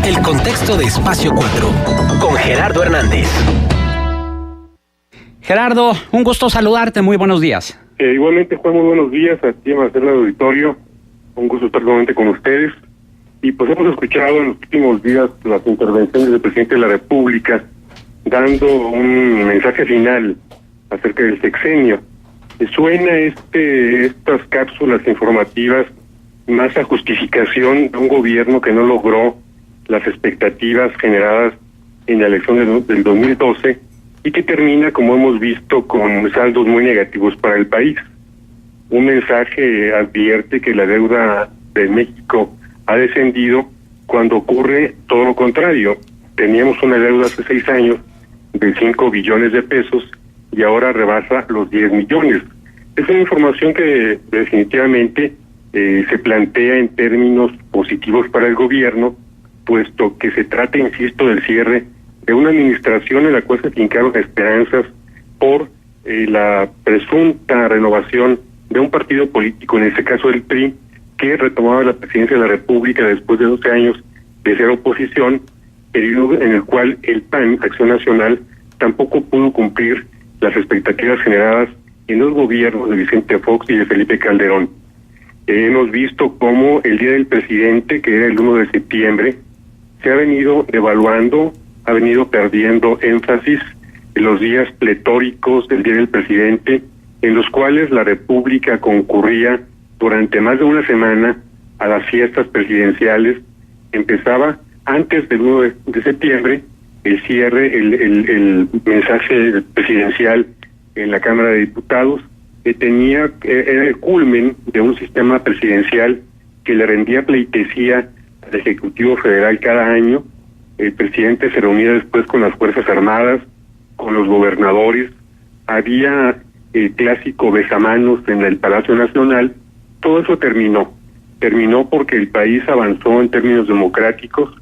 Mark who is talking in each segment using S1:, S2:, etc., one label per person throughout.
S1: El contexto de Espacio 4, con Gerardo Hernández.
S2: Gerardo, un gusto saludarte, muy buenos días.
S3: Igualmente, Juan, muy buenos días a ti, a Marcela del Auditorio. Un gusto estar nuevamente con ustedes. Y pues hemos escuchado en los últimos días las intervenciones del presidente de la República, dando un mensaje final acerca del sexenio. Suena estas cápsulas informativas más a justificación de un gobierno que no logró las expectativas generadas en la elección del 2012 y que termina, como hemos visto, con saldos muy negativos para el país. Un mensaje advierte que la deuda de México ha descendido cuando ocurre todo lo contrario. Teníamos una deuda hace 6 años de 5 billones de pesos y ahora rebasa los 10 millones. Es una información que definitivamente se plantea en términos positivos para el gobierno, puesto que se trata, insisto, del cierre de una administración en la cual se fincaron esperanzas por la presunta renovación de un partido político, en este caso el PRI, que retomaba la presidencia de la República después de 12 años de ser oposición, periodo en el cual el PAN, Acción Nacional, tampoco pudo cumplir las expectativas generadas en los gobiernos de Vicente Fox y de Felipe Calderón. Hemos visto cómo el Día del Presidente, que era el 1 de septiembre, se ha venido devaluando, ha venido perdiendo énfasis en los días pletóricos del Día del Presidente, en los cuales la República concurría durante más de una semana a las fiestas presidenciales. Empezaba antes del 1 de septiembre el cierre, el mensaje presidencial en la Cámara de Diputados, que era el culmen de un sistema presidencial que le rendía pleitesía al Ejecutivo Federal cada año. El presidente se reunía después con las Fuerzas Armadas, con los gobernadores, había el clásico besamanos en el Palacio Nacional. Todo eso terminó porque el país avanzó en términos democráticos,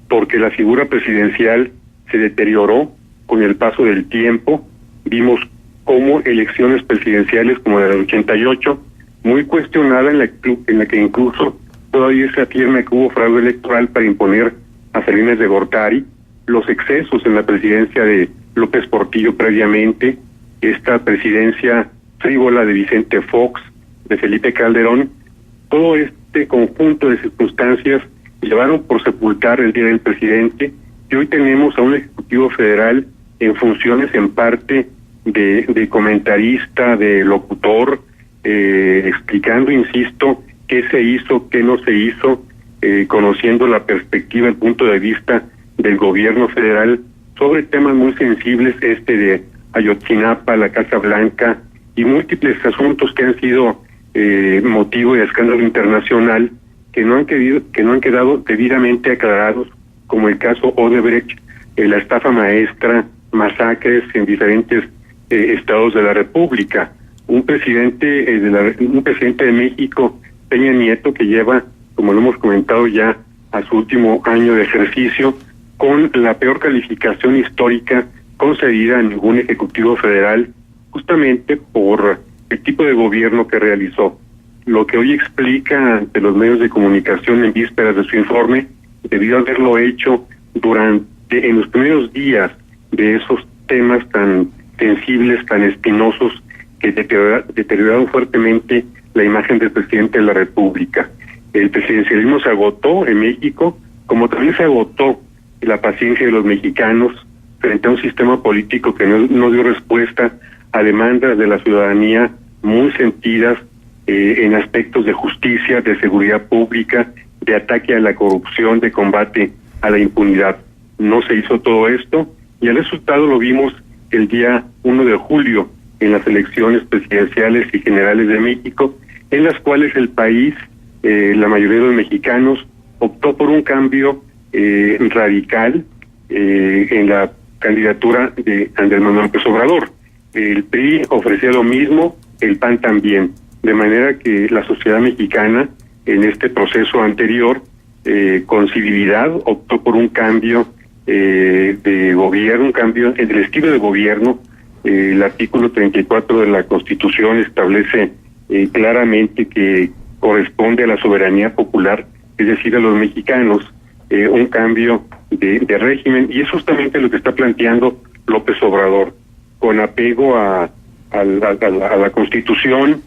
S3: porque la figura presidencial se deterioró con el paso del tiempo. Vimos cómo elecciones presidenciales como la del 88, muy cuestionada, en la que incluso todavía se afirma que hubo fraude electoral para imponer a Salinas de Gortari, los excesos en la presidencia de López Portillo previamente, esta presidencia frívola de Vicente Fox, de Felipe Calderón. Todo este conjunto de circunstancias llevaron por sepultar el Día del Presidente, y hoy tenemos a un Ejecutivo Federal en funciones en parte de comentarista, de locutor, explicando, insisto, qué se hizo, qué no se hizo, conociendo la perspectiva, el punto de vista del gobierno federal sobre temas muy sensibles, de Ayotzinapa, la Casa Blanca y múltiples asuntos que han sido motivo de escándalo internacional, que no han quedado debidamente aclarados, como el caso Odebrecht, la estafa maestra, masacres en diferentes estados de la República. Un presidente de México, Peña Nieto, que lleva, como lo hemos comentado ya, a su último año de ejercicio, con la peor calificación histórica concedida a ningún ejecutivo federal, justamente por el tipo de gobierno que realizó. Lo que hoy explica ante los medios de comunicación en vísperas de su informe, debido a haberlo hecho en los primeros días de esos temas tan sensibles, tan espinosos, que deterioraron fuertemente la imagen del presidente de la República. El presidencialismo se agotó en México, como también se agotó la paciencia de los mexicanos frente a un sistema político que no dio respuesta a demandas de la ciudadanía muy sentidas en aspectos de justicia, de seguridad pública, de ataque a la corrupción, de combate a la impunidad. No se hizo todo esto y el resultado lo vimos el día 1 de julio en las elecciones presidenciales y generales de México, en las cuales el país, la mayoría de los mexicanos, optó por un cambio radical en la candidatura de Andrés Manuel López Obrador. El PRI ofrecía lo mismo, el PAN también, de manera que la sociedad mexicana en este proceso anterior, con civilidad, optó por un cambio de gobierno, un cambio en el estilo de gobierno. El artículo 34 de la Constitución establece claramente que corresponde a la soberanía popular, es decir, a los mexicanos, un cambio de régimen, y es justamente lo que está planteando López Obrador, con apego a la Constitución,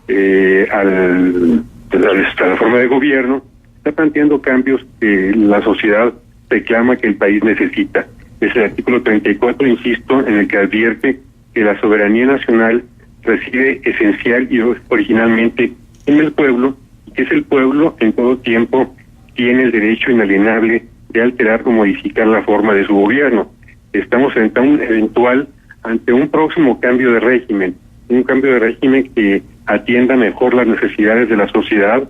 S3: a la forma de gobierno. Está planteando cambios que la sociedad reclama, que el país necesita. Es el artículo 34, insisto, en el que advierte que la soberanía nacional reside esencial y originalmente en el pueblo, y que es el pueblo en todo tiempo tiene el derecho inalienable de alterar o modificar la forma de su gobierno. Estamos ante un próximo cambio de régimen, un cambio de régimen que atienda mejor las necesidades de la sociedad,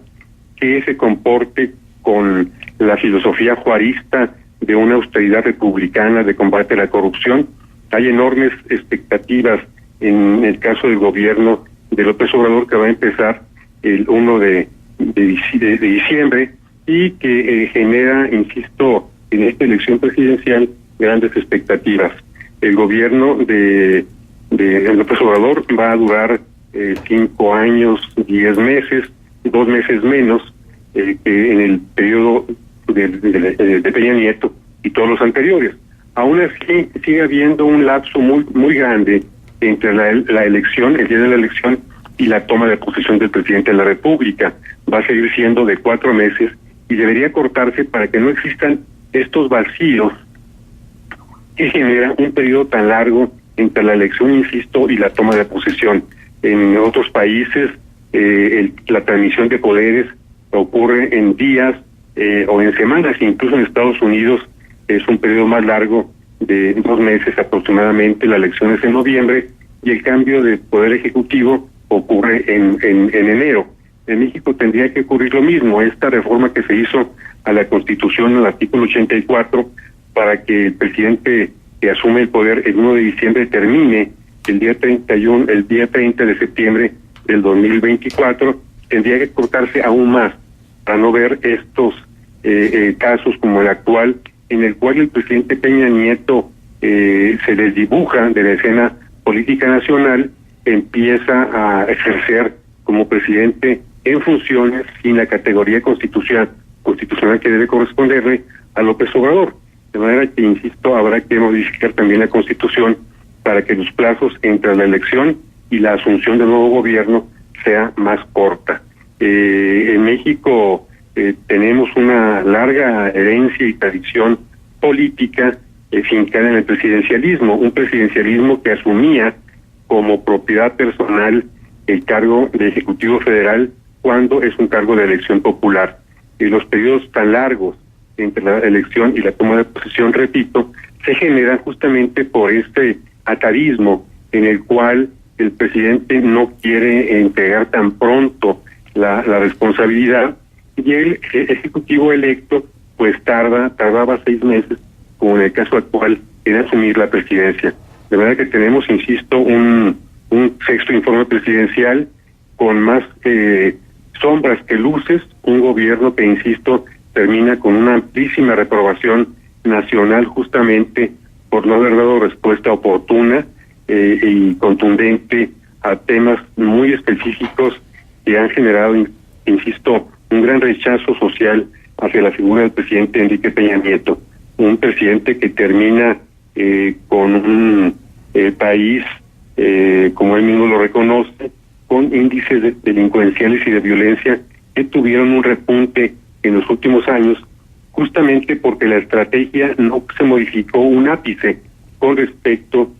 S3: que se comporte con la filosofía juarista de una austeridad republicana de combate a la corrupción. Hay enormes expectativas en el caso del gobierno de López Obrador, que va a empezar el 1 de diciembre, y que genera, insisto, en esta elección presidencial grandes expectativas. El gobierno de López Obrador va a durar 5 años, 10 meses, 2 meses menos que en el periodo de Peña Nieto y todos los anteriores. Aún así, sigue habiendo un lapso muy grande entre la elección, el día de la elección, y la toma de posesión del presidente de la República. Va a seguir siendo de 4 meses y debería cortarse para que no existan estos vacíos que generan un periodo tan largo entre la elección, insisto, y la toma de posesión. En otros países, la transmisión de poderes ocurre en días o en semanas. Incluso en Estados Unidos es un periodo más largo, de 2 meses aproximadamente. La elección es en noviembre y el cambio de poder ejecutivo ocurre en enero. En México tendría que ocurrir lo mismo. Esta reforma que se hizo a la Constitución, al artículo 84, para que el presidente que asume el poder el 1 de diciembre termine el día 30 de septiembre del 2024, tendría que cortarse aún más, para no ver estos casos como el actual, en el cual el presidente Peña Nieto se desdibuja de la escena política nacional, empieza a ejercer como presidente en funciones sin la categoría constitucional que debe corresponderle a López Obrador. De manera que, insisto, habrá que modificar también la Constitución para que los plazos entre la elección y la asunción del nuevo gobierno sea más corta. En México tenemos una larga herencia y tradición política fincada en el presidencialismo, un presidencialismo que asumía como propiedad personal el cargo de Ejecutivo Federal cuando es un cargo de elección popular. Y los periodos tan largos entre la elección y la toma de posesión, repito, se generan justamente por este atavismo en el cual el presidente no quiere entregar tan pronto la responsabilidad, y el ejecutivo electo pues tardaba 6 meses, como en el caso actual, en asumir la presidencia. De manera que tenemos, insisto, un sexto informe presidencial con más sombras que luces, un gobierno que, insisto, termina con una amplísima reprobación nacional justamente por no haber dado respuesta oportuna y contundente a temas muy específicos que han generado, insisto, un gran rechazo social hacia la figura del presidente Enrique Peña Nieto, un presidente que termina con un país, como él mismo lo reconoce, con índices delincuenciales y de violencia que tuvieron un repunte en los últimos años, justamente porque la estrategia no se modificó un ápice con respecto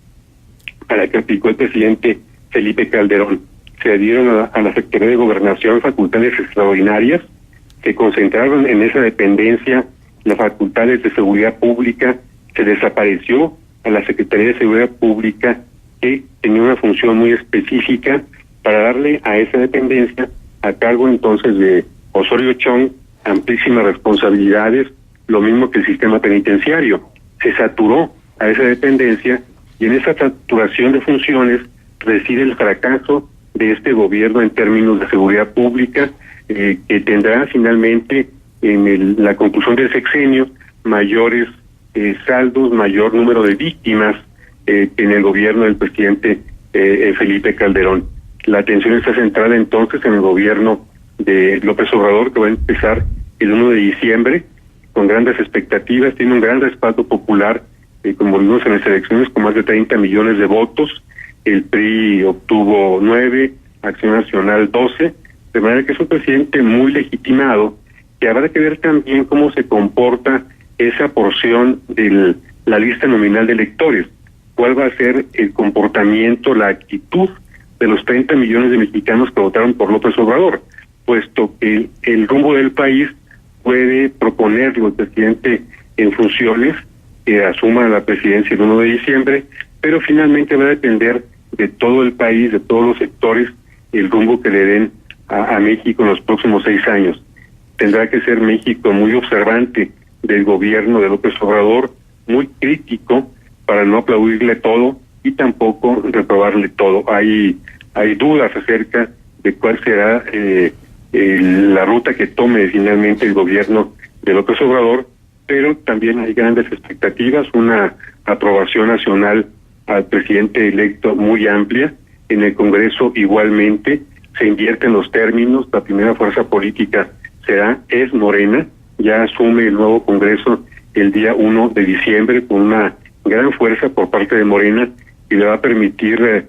S3: a la que aplicó el presidente Felipe Calderón. Se dieron a la Secretaría de Gobernación facultades extraordinarias que concentraron en esa dependencia las facultades de seguridad pública. Se desapareció a la Secretaría de Seguridad Pública, que tenía una función muy específica, para darle a esa dependencia, a cargo entonces de Osorio Chong, amplísimas responsabilidades, lo mismo que el sistema penitenciario. Se saturó a esa dependencia, y en esa saturación de funciones reside el fracaso de este gobierno en términos de seguridad pública, que tendrá finalmente en la conclusión del sexenio mayores saldos, mayor número de víctimas que en el gobierno del presidente Felipe Calderón. La atención está centrada entonces en el gobierno de López Obrador, que va a empezar el 1 de diciembre, con grandes expectativas, tiene un gran respaldo popular, como vimos en las elecciones, con más de 30 millones de votos. El PRI obtuvo 9, Acción Nacional 12, de manera que es un presidente muy legitimado, que habrá que ver también cómo se comporta esa porción de la lista nominal de electores, cuál va a ser el comportamiento, la actitud de los 30 millones de mexicanos que votaron por López Obrador, puesto que el rumbo del país puede proponerlo el presidente en funciones, que asuma la presidencia el 1 de diciembre, pero finalmente va a depender de todo el país, de todos los sectores, el rumbo que le den a México en los próximos 6 años. Tendrá que ser México muy observante del gobierno de López Obrador, muy crítico para no aplaudirle todo y tampoco reprobarle todo. Hay dudas acerca de cuál será la ruta que tome finalmente el gobierno de López Obrador, pero también hay grandes expectativas, una aprobación nacional al presidente electo muy amplia, en el Congreso igualmente se invierten los términos, la primera fuerza política es Morena, ya asume el nuevo Congreso el día 1 de diciembre con una gran fuerza por parte de Morena y le va a permitir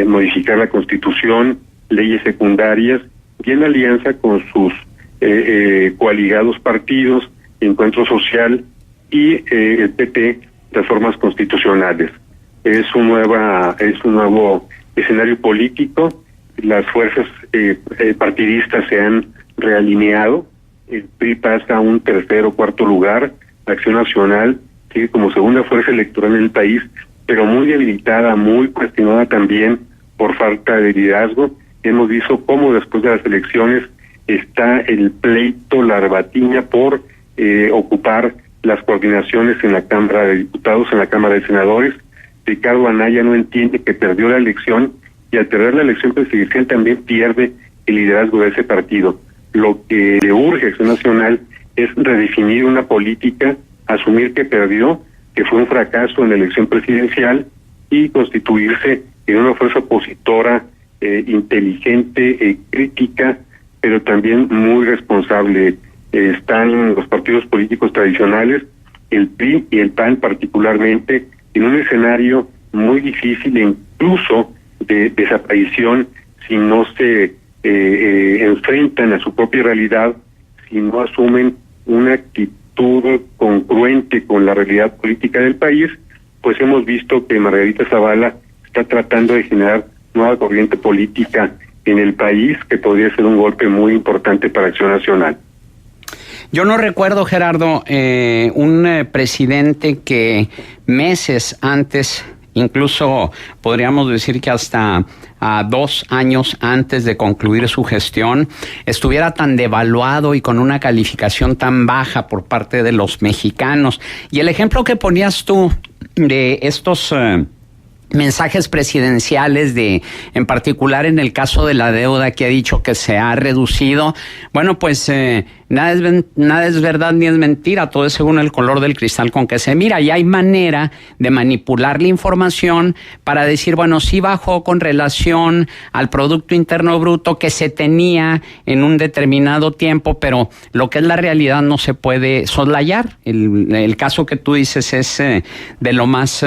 S3: modificar la Constitución, leyes secundarias y en alianza con sus coaligados partidos, Encuentro Social y el PT, reformas constitucionales. Es un nuevo escenario político, las fuerzas partidistas se han realineado, el PRI pasa a un tercer o cuarto lugar, Acción Nacional sigue como segunda fuerza electoral en el país, pero muy debilitada, muy cuestionada también por falta de liderazgo. Hemos visto cómo después de las elecciones está el pleito, la rebatiña por ocupar las coordinaciones en la Cámara de Diputados, en la Cámara de Senadores. Ricardo Anaya no entiende que perdió la elección y al perder la elección presidencial también pierde el liderazgo de ese partido. Lo que le urge a Acción Nacional es redefinir una política, asumir que perdió, que fue un fracaso en la elección presidencial y constituirse en una fuerza opositora inteligente, crítica, pero también muy responsable. Están los partidos políticos tradicionales, el PRI y el PAN particularmente, en un escenario muy difícil e incluso de desaparición si no se enfrentan a su propia realidad, si no asumen una actitud congruente con la realidad política del país. Pues hemos visto que Margarita Zavala está tratando de generar nueva corriente política en el país que podría ser un golpe muy importante para Acción Nacional.
S2: Yo no recuerdo, Gerardo, un presidente que meses antes, incluso podríamos decir que hasta 2 años antes de concluir su gestión, estuviera tan devaluado y con una calificación tan baja por parte de los mexicanos. Y el ejemplo que ponías tú de estos mensajes presidenciales en particular en el caso de la deuda que ha dicho que se ha reducido, bueno, pues nada es verdad ni es mentira, todo es según el color del cristal con que se mira, y hay manera de manipular la información para decir, bueno, sí bajó con relación al Producto Interno Bruto que se tenía en un determinado tiempo, pero lo que es la realidad no se puede soslayar. El caso que tú dices es de lo más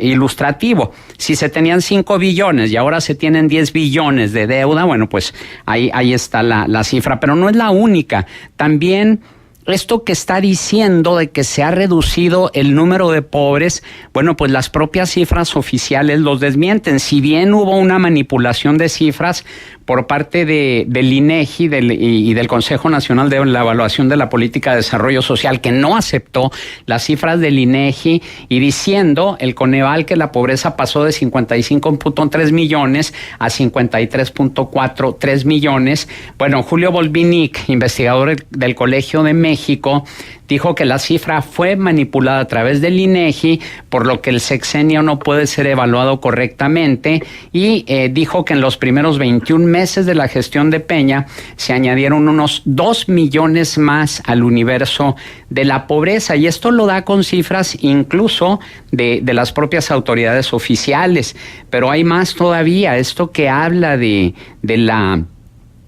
S2: ilustrativo. Si se tenían 5 billones y ahora se tienen 10 billones de deuda, bueno, pues ahí está la cifra, pero no es la única. También esto que está diciendo de que se ha reducido el número de pobres, bueno, pues las propias cifras oficiales los desmienten. Si bien hubo una manipulación de cifras por parte del INEGI y del Consejo Nacional de la Evaluación de la Política de Desarrollo Social, que no aceptó las cifras del INEGI y diciendo el Coneval que la pobreza pasó de 55.3 millones a 53.43 millones. Bueno, Julio Volvinic, investigador del Colegio de México, dijo que la cifra fue manipulada a través del INEGI, por lo que el sexenio no puede ser evaluado correctamente, y dijo que en los primeros 21 meses de la gestión de Peña se añadieron unos 2 millones más al universo de la pobreza, y esto lo da con cifras incluso de las propias autoridades oficiales. Pero hay más todavía, esto que habla de la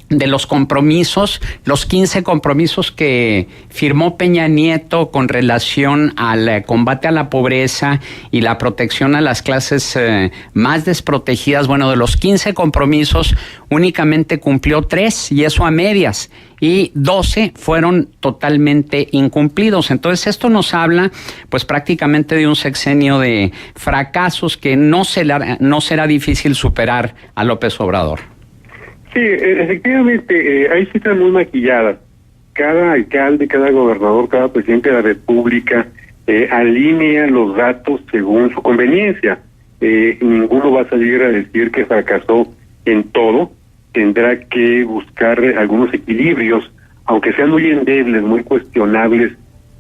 S2: los compromisos, los 15 compromisos que firmó Peña Nieto con relación al combate a la pobreza y la protección a las clases más desprotegidas. Bueno, de los 15 compromisos únicamente cumplió 3, y eso a medias, y 12 fueron totalmente incumplidos. Entonces esto nos habla pues prácticamente de un sexenio de fracasos que no será difícil superar a López Obrador.
S3: Sí, efectivamente, hay cifras muy maquilladas. Cada alcalde, cada gobernador, cada presidente de la República alinea los datos según su conveniencia. Ninguno va a salir a decir que fracasó en todo. Tendrá que buscar algunos equilibrios, aunque sean muy endebles, muy cuestionables,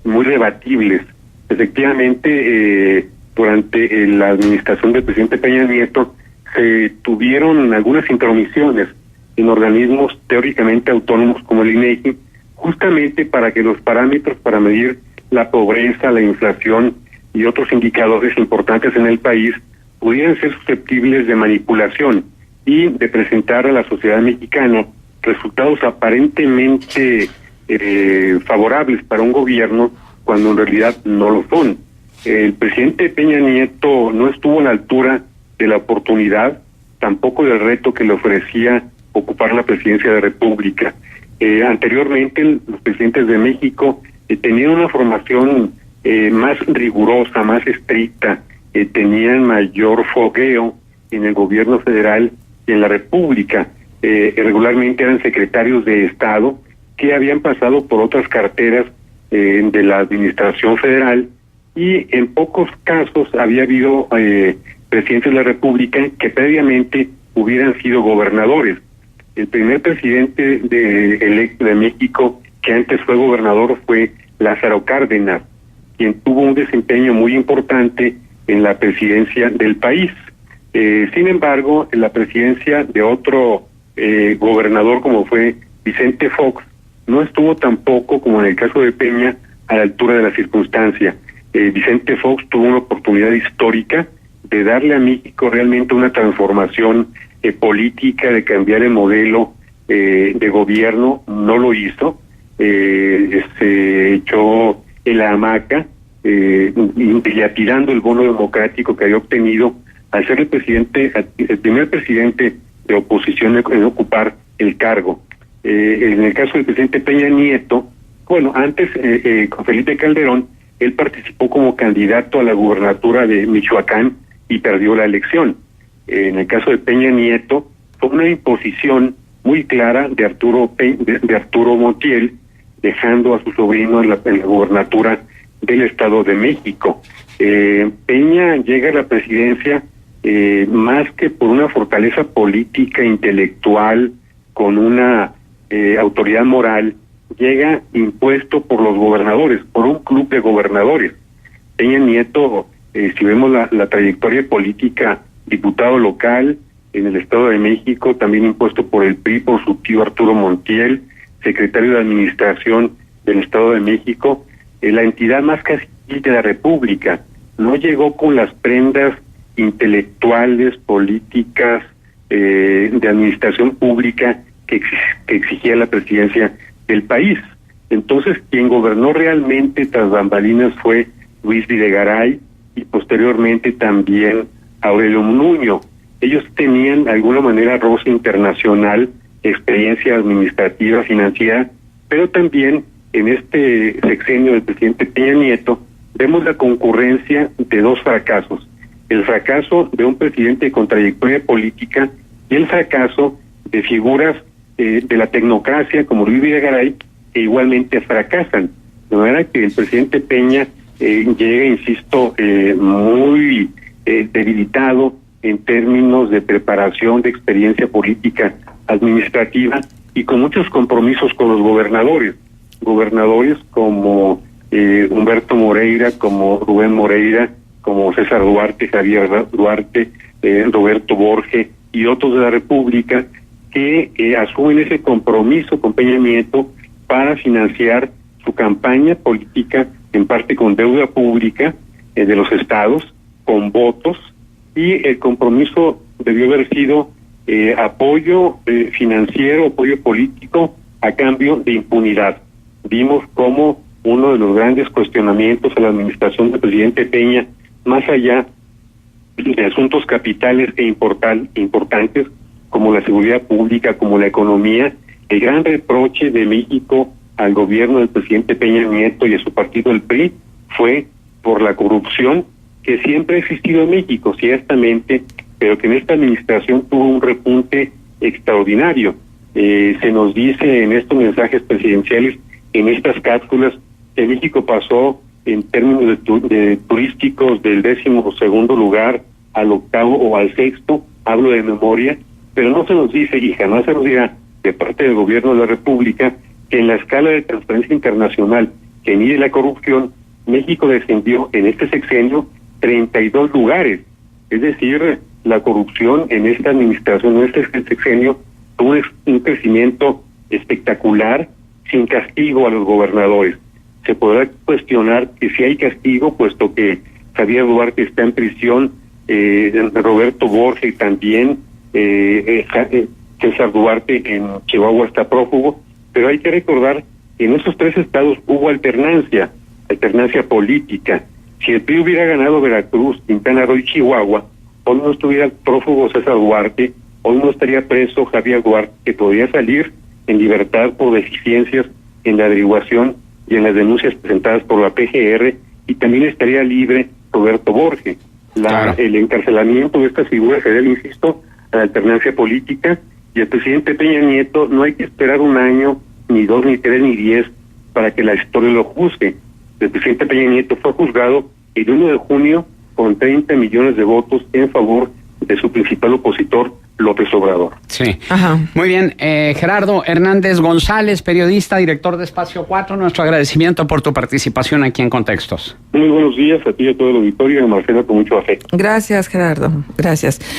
S3: muy debatibles. Efectivamente, durante la administración del presidente Peña Nieto se tuvieron algunas intromisiones en organismos teóricamente autónomos como el INEGI, justamente para que los parámetros para medir la pobreza, la inflación y otros indicadores importantes en el país pudieran ser susceptibles de manipulación y de presentar a la sociedad mexicana resultados aparentemente favorables para un gobierno cuando en realidad no lo son. El presidente Peña Nieto no estuvo a la altura de la oportunidad, tampoco del reto que le ofrecía ocupar la presidencia de la República. Anteriormente los presidentes de México tenían una formación más rigurosa, más estricta, tenían mayor fogueo en el gobierno federal y en la República. Regularmente eran secretarios de Estado que habían pasado por otras carteras de la administración federal, y en pocos casos había habido presidentes de la República que previamente hubieran sido gobernadores. El primer presidente electo de México que antes fue gobernador fue Lázaro Cárdenas, quien tuvo un desempeño muy importante en la presidencia del país. Sin embargo, en la presidencia de otro gobernador como fue Vicente Fox, no estuvo tampoco, como en el caso de Peña, a la altura de la circunstancia. Vicente Fox tuvo una oportunidad histórica de darle a México realmente una transformación política, de cambiar el modelo de gobierno. No lo hizo. Se echó en la hamaca, dilapidando el bono democrático que había obtenido al ser el primer presidente de oposición en ocupar el cargo. En el caso del presidente Peña Nieto, bueno, antes con Felipe Calderón, él participó como candidato a la gubernatura de Michoacán y perdió la elección. En el caso de Peña Nieto, fue una imposición muy clara de Arturo Montiel, dejando a su sobrino en la gubernatura del Estado de México. Peña llega a la presidencia más que por una fortaleza política, intelectual, con una autoridad moral, llega impuesto por los gobernadores, por un club de gobernadores. Peña Nieto, si vemos la trayectoria política, diputado local en el Estado de México, también impuesto por el PRI, por su tío Arturo Montiel, secretario de Administración del Estado de México, la entidad más caciquil de la República. No llegó con las prendas intelectuales, políticas, de administración pública que exigía la presidencia del país. Entonces, quien gobernó realmente tras bambalinas fue Luis Videgaray y posteriormente también Aurelio Nuño. Ellos tenían de alguna manera roce internacional, experiencia administrativa, financiera, pero también en este sexenio del presidente Peña Nieto vemos la concurrencia de dos fracasos: el fracaso de un presidente con trayectoria política y el fracaso de figuras de la tecnocracia como Luis Videgaray, que igualmente fracasan. De manera que el presidente Peña llega, insisto, muy debilitado en términos de preparación, de experiencia política, administrativa, y con muchos compromisos con los gobernadores como Humberto Moreira, como Rubén Moreira, como César Duarte, Javier Duarte, Roberto Borge y otros de la República, que asumen ese compromiso con Peña Nieto para financiar su campaña política, en parte con deuda pública de los estados, con votos, y el compromiso debió haber sido apoyo financiero, apoyo político a cambio de impunidad. Vimos cómo uno de los grandes cuestionamientos a la administración del presidente Peña, más allá de asuntos capitales e importantes como la seguridad pública, como la economía, el gran reproche de México al gobierno del presidente Peña Nieto y a su partido, el PRI, fue por la corrupción que siempre ha existido en México, ciertamente, pero que en esta administración tuvo un repunte extraordinario. Se nos dice en estos mensajes presidenciales, en estas cápsulas, que México pasó en términos de turísticos del 12º lugar al 8º o al 6º, hablo de memoria, pero no se nos dice y jamás se nos dirá de parte del gobierno de la República que en la escala de transparencia internacional que mide la corrupción, México descendió en este sexenio 32 lugares. Es decir, la corrupción en esta administración, en este sexenio, tuvo un crecimiento espectacular sin castigo a los gobernadores. Se podrá cuestionar que si hay castigo, puesto que Javier Duarte está en prisión, Roberto Borges también, César Duarte en Chihuahua está prófugo, pero hay que recordar que en esos 3 estados hubo alternancia política. Si el PRI hubiera ganado Veracruz, Quintana Roo y Chihuahua, hoy no estuviera prófugo César Duarte, hoy no estaría preso Javier Duarte, que podría salir en libertad por deficiencias en la averiguación y en las denuncias presentadas por la PGR, y también estaría libre Roberto Borges.
S2: Claro.
S3: El encarcelamiento de estas figuras se debe, insisto, a la alternancia política, y el presidente Peña Nieto no hay que esperar 1 año, ni 2, ni 3, ni 10 para que la historia lo juzgue. El presidente Peña Nieto fue juzgado el 1 de junio con 30 millones de votos en favor de su principal opositor, López Obrador.
S2: Sí. Ajá. Muy bien. Gerardo Hernández González, periodista, director de Espacio 4, nuestro agradecimiento por tu participación aquí en Contextos.
S3: Muy buenos días a ti y a todo el auditorio, y a Marcela con mucho afecto.
S4: Gracias, Gerardo. Gracias.